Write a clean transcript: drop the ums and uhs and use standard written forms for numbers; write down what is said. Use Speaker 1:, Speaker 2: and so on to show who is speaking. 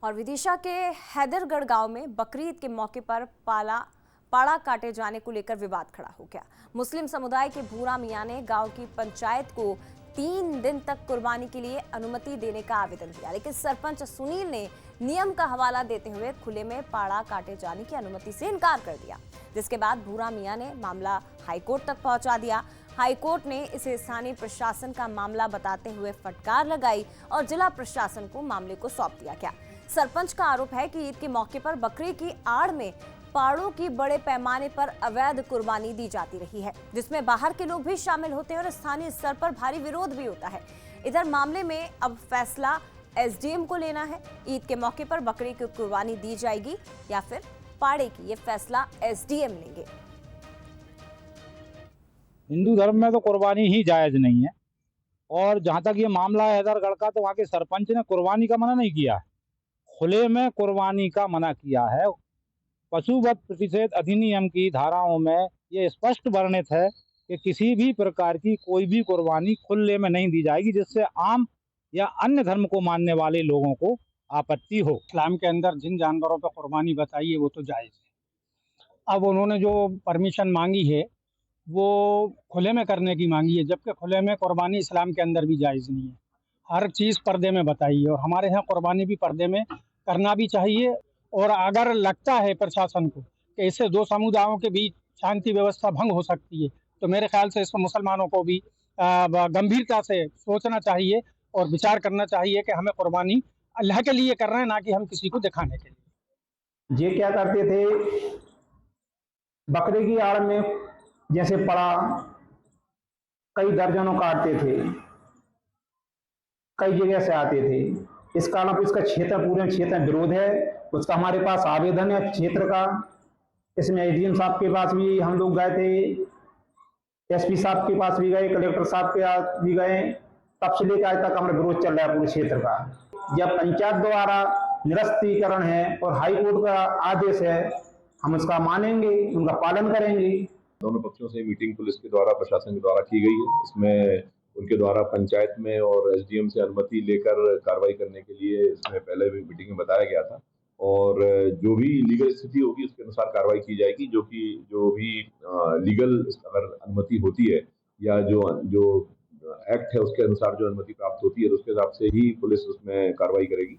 Speaker 1: और विदिशा के हैदरगढ़ गांव में बकरीद के मौके पर पाड़ा काटे जाने को लेकर विवाद खड़ा हो गया। मुस्लिम समुदाय के भूरा मियां ने गांव की पंचायत को 3 दिन तक कुर्बानी के लिए अनुमति देने का आवेदन दिया, लेकिन सरपंच सुनील ने नियम का हवाला देते हुए खुले में पाड़ा काटे जाने की अनुमति से इनकार कर दिया, जिसके बाद भूरा मियां ने मामला हाईकोर्ट तक पहुंचा दिया। हाईकोर्ट ने इसे स्थानीय प्रशासन का मामला बताते हुए फटकार लगाई और जिला प्रशासन को मामले को सौंप दिया गया। सरपंच का आरोप है कि ईद के मौके पर बकरी की आड़ में पाड़ों की बड़े पैमाने पर अवैध कुर्बानी दी जाती रही है, जिसमें बाहर के लोग भी शामिल होते हैं और स्थानीय स्तर पर भारी विरोध भी होता है। इधर मामले में अब फैसला एसडीएम को लेना है। ईद के मौके पर बकरी की कुर्बानी दी जाएगी या फिर पाड़े की, ये फैसला एसडीएम लेंगे।
Speaker 2: हिंदू धर्म में तो कुर्बानी ही जायज नहीं है, और जहां तक ये मामला है हैदरगढ़ का, तो वहाँ के सरपंच ने कुर्बानी का मना नहीं किया है, खुले में कुर्बानी का मना किया है। पशुवध प्रतिषेध अधिनियम की धाराओं में ये स्पष्ट वर्णित है कि किसी भी प्रकार की कोई भी कुर्बानी खुले में नहीं दी जाएगी, जिससे आम या अन्य धर्म को मानने वाले लोगों को आपत्ति हो।
Speaker 3: इस्लाम के अंदर जिन जानवरों पर कुर्बानी बताई है वो तो जायज़ है। अब उन्होंने जो परमिशन मांगी है वो खुले में करने की मांगी है, जबकि खुले में कुर्बानी इस्लाम के अंदर भी जायज़ नहीं है। हर चीज़ पर्दे में बताई है और हमारे यहाँ कुर्बानी भी पर्दे में करना भी चाहिए। और अगर लगता है प्रशासन को कि इससे दो समुदायों के बीच शांति व्यवस्था भंग हो सकती है, तो मेरे ख्याल से इसमें मुसलमानों को भी गंभीरता से सोचना चाहिए और विचार करना चाहिए कि हमें कुर्बानी अल्लाह के लिए कर रहे हैं, ना कि हम किसी को दिखाने के लिए।
Speaker 4: ये क्या करते थे, बकरे की आड़ में जैसे पड़ा कई दर्जनों काटते थे, कई जगह से आते थे। इस कारण इसका क्षेत्र, पूरे क्षेत्र में विरोध है। उसका हमारे पास आवेदन है क्षेत्र का। इसमें एसडीएम साहब के पास भी हम लोग गए थे, एसपी साहब के पास भी गए, कलेक्टर साहब के पास भी गए। तब से लेकर आज तक हमारा विरोध चल रहा है पूरे क्षेत्र का। जब पंचायत द्वारा निरस्तीकरण है और हाईकोर्ट का आदेश है, हम उसका मानेंगे, उनका पालन करेंगे।
Speaker 5: दोनों पक्षों से मीटिंग पुलिस के द्वारा, प्रशासन के द्वारा की गई है। इसमें उनके द्वारा पंचायत में और एसडीएम से अनुमति लेकर कार्रवाई करने के लिए इसमें पहले भी मीटिंग में बताया गया था, और जो भी लीगल स्थिति होगी उसके अनुसार कार्रवाई की जाएगी। जो भी लीगल अगर अनुमति होती है या जो एक्ट है उसके अनुसार जो अनुमति प्राप्त होती है, तो उसके हिसाब से ही पुलिस उसमें कार्रवाई करेगी।